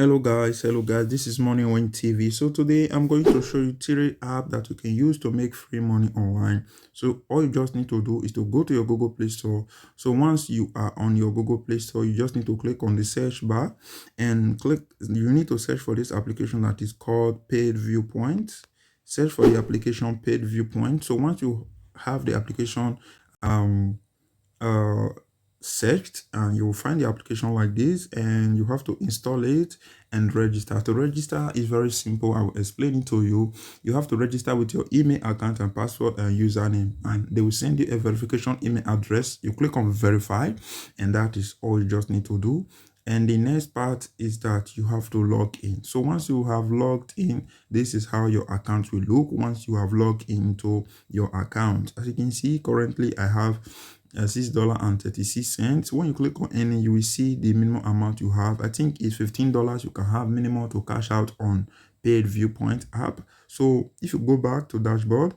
Hello guys, this is Money Win TV. So today I'm going to show you three apps that you can use to make free money online. So all you just need to do is to go to your Google Play Store. So once you are on your Google Play Store, you just need to click on the search bar and you need to search for this application that is called Paid Viewpoint. Search for the application Paid Viewpoint. So once you have the application um uh searched, and you will find the application like this, and you have to install it and register. To register is very simple. I will explain it to you. You have to register with your email account and password and username, and they will send you a verification email address. You click on verify, and that is all you just need to do. And the next part is that you have to log in. So once you have logged in, this is how your account will look once you have logged into your account. As you can see, currently I have $6.36. When you click on any, you will see the minimum amount you have. I think it's $15 you can have minimum to cash out on Paid Viewpoint app. So if you go back to dashboard,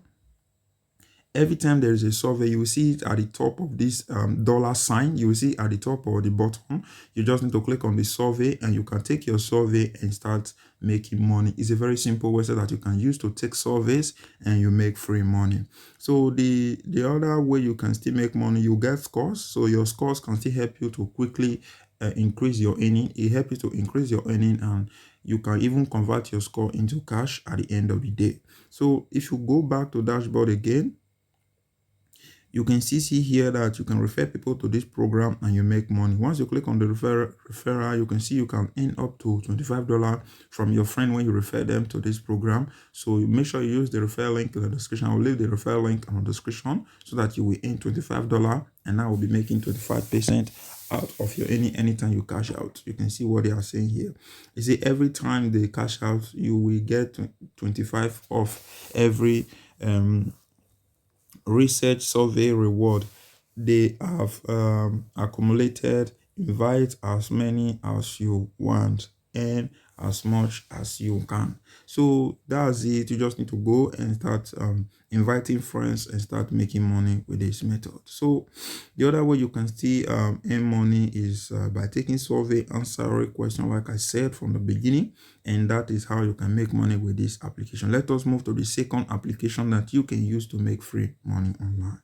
every time there is a survey, you will see it at the top of this dollar sign. You will see at the top or the bottom. You just need to click on the survey, and you can take your survey and start making money. It's a very simple website that you can use to take surveys and you make free money. So the other way you can still make money, you get scores. So your scores can still help you to quickly increase your earning. It helps you to increase your earning, and you can even convert your score into cash at the end of the day. So if you go back to dashboard again, you can see here that you can refer people to this program and you make money. Once you click on the referral, you can see you can earn up to $25 from your friend when you refer them to this program. So make sure you use the referral link in the description. I will leave the referral link in the description so that you will earn $25, and I will be making 25% out of your anytime you cash out. You can see what they are saying here. You see, every time they cash out, you will get 25 off every research survey reward they have accumulated. Invite as many as you want and as much as you can. So that's it. You just need to go and start inviting friends and start making money with this method. So the other way you can still earn money is by taking survey, answer question, like I said from the beginning, and that is how you can make money with this application. Let us move to the second application that you can use to make free money online.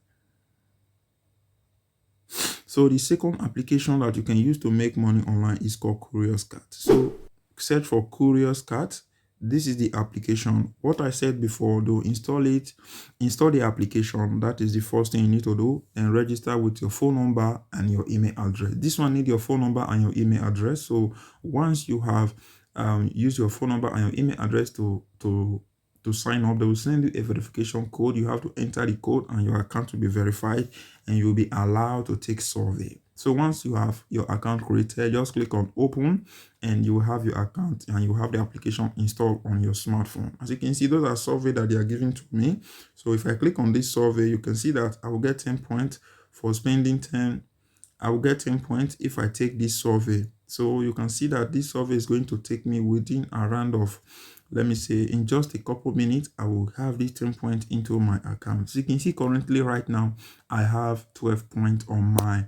So the second application that you can use to make money online is called Curious Cat. So search for Curious Cat. This is the application. What I said before, though, install the application. That is the first thing you need to do, and register with your phone number and your email address. This one need your phone number and your email address. So once you have used your phone number and your email address to sign up, they will send you a verification code. You have to enter the code and your account will be verified, and you'll be allowed to take survey. So once you have your account created, just click on open, and you will have your account and you have the application installed on your smartphone. As you can see, those are survey that they are giving to me. So if I click on this survey, you can see that I will get 10 points for spending 10. I will get 10 points if I take this survey. So you can see that this survey is going to take me within a round of, let me say, in just a couple minutes, I will have this 10 points into my account. So you can see currently right now, I have 12 points on my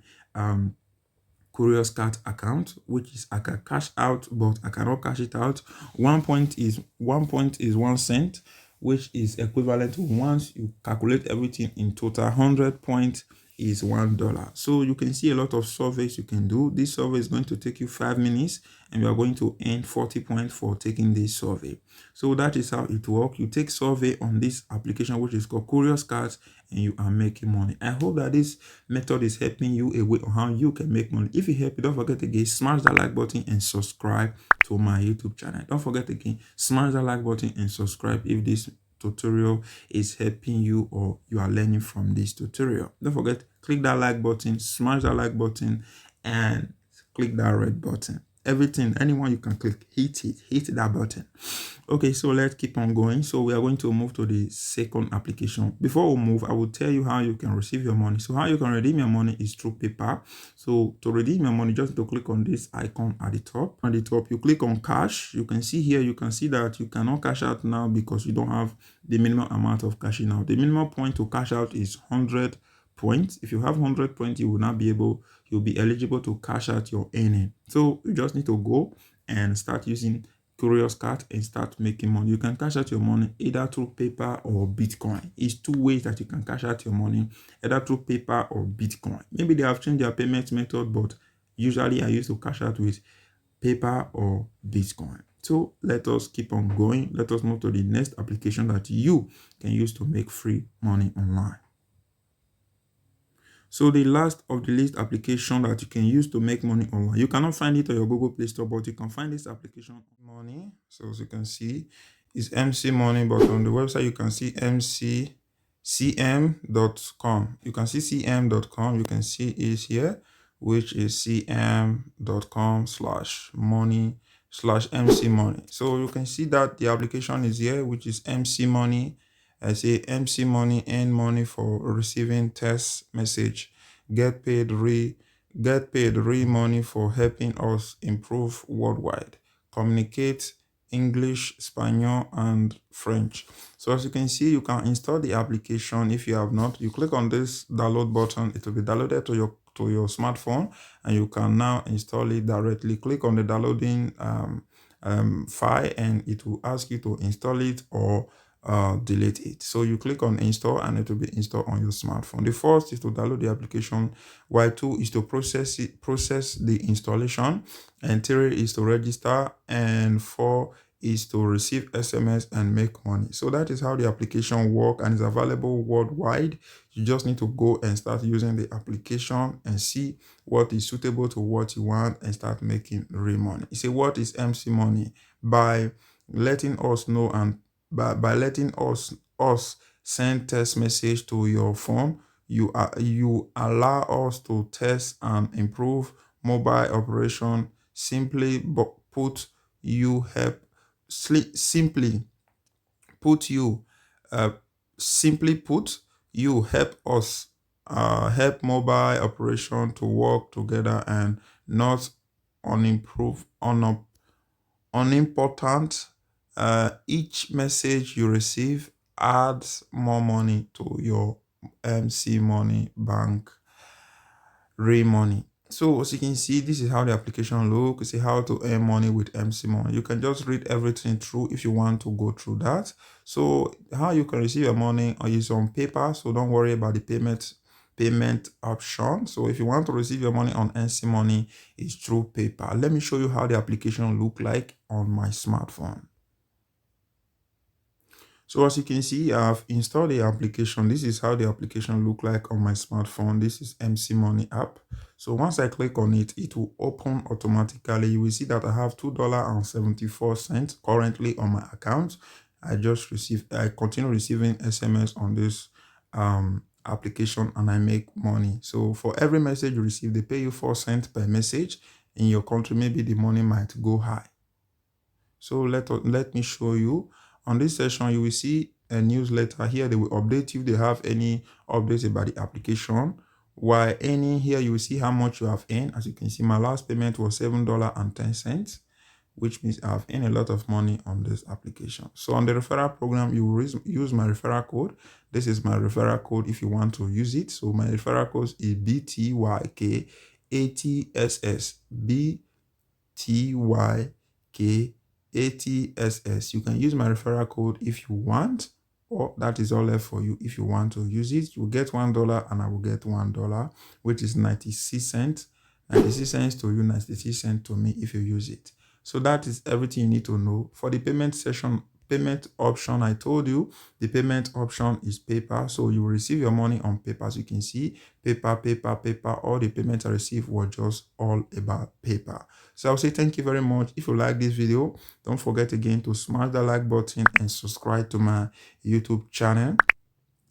Curious Cat account, which is I can cash out, but I cannot cash it out. 1 point is 1 cent, which is equivalent to, once you calculate everything in total, 100 points is $1. So you can see a lot of surveys you can do. This survey is going to take you 5 minutes, and you are going to earn 40 points for taking this survey. So that is how it works. You take survey on this application, which is called Curious Cat, and you are making money. I hope that this method is helping you a way on how you can make money. If it helped you, don't forget again, smash that like button and subscribe to my YouTube channel. Don't forget again, smash that like button and subscribe if this tutorial is helping you or you are learning from this tutorial. Don't forget, click that like button, smash that like button, and click that red button. Everything, anyone you can click, hit that button. Okay, so let's keep on going. So we are going to move to the second application. Before we move, I will tell you how you can receive your money. So how you can redeem your money is through PayPal. So to redeem your money, just to click on this icon at the top. On the top, you click on cash. You can see here, you can see that you cannot cash out now because you don't have the minimum amount of cashing out. The minimum point to cash out is 100 points. If you have 100 points, you'll be eligible to cash out your earning. So you just need to go and start using Curious Cat and start making money. You can cash out your money either through PayPal or Bitcoin. It's two ways that you can cash out your money, either through PayPal or Bitcoin. Maybe they have changed their payment method, but usually I used to cash out with PayPal or Bitcoin. So let us keep on going. Let us move to the next application that you can use to make free money online. So the last of the list application that you can use to make money online. You cannot find it on your Google Play Store, but you can find this application money. So as you can see, it's MC Money, but on the website you can see mccm.com. You can see cm.com. You can see is here, which is cm.com/money/MC Money. So you can see that the application is here, which is MC Money. I say MC Money, earn money for receiving text message, get paid re money for helping us improve worldwide, communicate English, Spanish, and French. So as you can see, you can install the application. If you have not, you click on this download button. It will be downloaded to your smartphone, and you can now install it directly. Click on the downloading file, and it will ask you to install it or delete it. So you click on install and it will be installed on your smartphone. The first is to download the application, while 2 is to process the installation, and 3 is to register, and 4 is to receive SMS and make money. So that is how the application works, and is available worldwide. You just need to go and start using the application and see what is suitable to what you want and start making real money. You say, what is MC Money? By letting us know, and by letting us send text message to your phone, you allow us to test and improve mobile operation. Simply put, you help simply put you help us help mobile operation to work together and not unimportant. Each message you receive adds more money to your MC Money bank real money. So as you can see, this is how the application looks. You see how to earn money with MC Money. You can just read everything through if you want to go through that. So how you can receive your money is on PayPal. So don't worry about the payment option. So if you want to receive your money on MC Money, it's through PayPal. Let me show you how the application look like on my smartphone. So as you can see, I've installed the application. This is how the application look like on my smartphone. This is MC Money app. So once I click on it, it will open automatically. You will see that I have $2.74 currently on my account. I continue receiving SMS on this application, and I make money. So for every message you receive, they pay you 4 cents per message. In your country, maybe the money might go high. So let me show you. On this session, you will see a newsletter here. They will update you. They have any updates about the application. While earning here, you will see how much you have earned. As you can see, my last payment was $7.10, which means I have earned a lot of money on this application. So on the referral program, you will use my referral code. This is my referral code if you want to use it. So my referral code is BTYK80SS. BTYK80SS. You can use my referral code if you want, or that is all left for you. If you want to use it, you will get $1 and I will get $1, which is 96 cents. 96 cents to you, 96 cents to me if you use it. So that is everything you need to know. For the payment option, I told you the payment option is PayPal. So you will receive your money on PayPal. As you can see, PayPal. All the payments I received were just all about PayPal. So I'll say thank you very much. If you like this video, don't forget again to smash the like button and subscribe to my YouTube channel.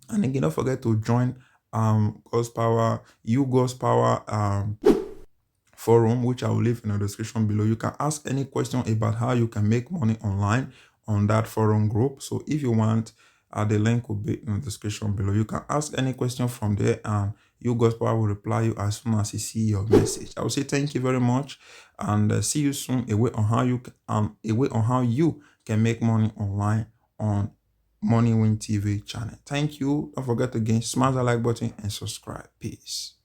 And again, don't forget to join God's Power forum, which I will leave in the description below. You can ask any question about how you can make money online on that forum group. So if you want, the link will be in the description below. You can ask any question from there, and God's Power will reply you as soon as you see your message. I will say thank you very much, and see you soon. A way on how you can make money online on Money Win TV channel. Thank you. Don't forget again, smash the like button and subscribe. Peace.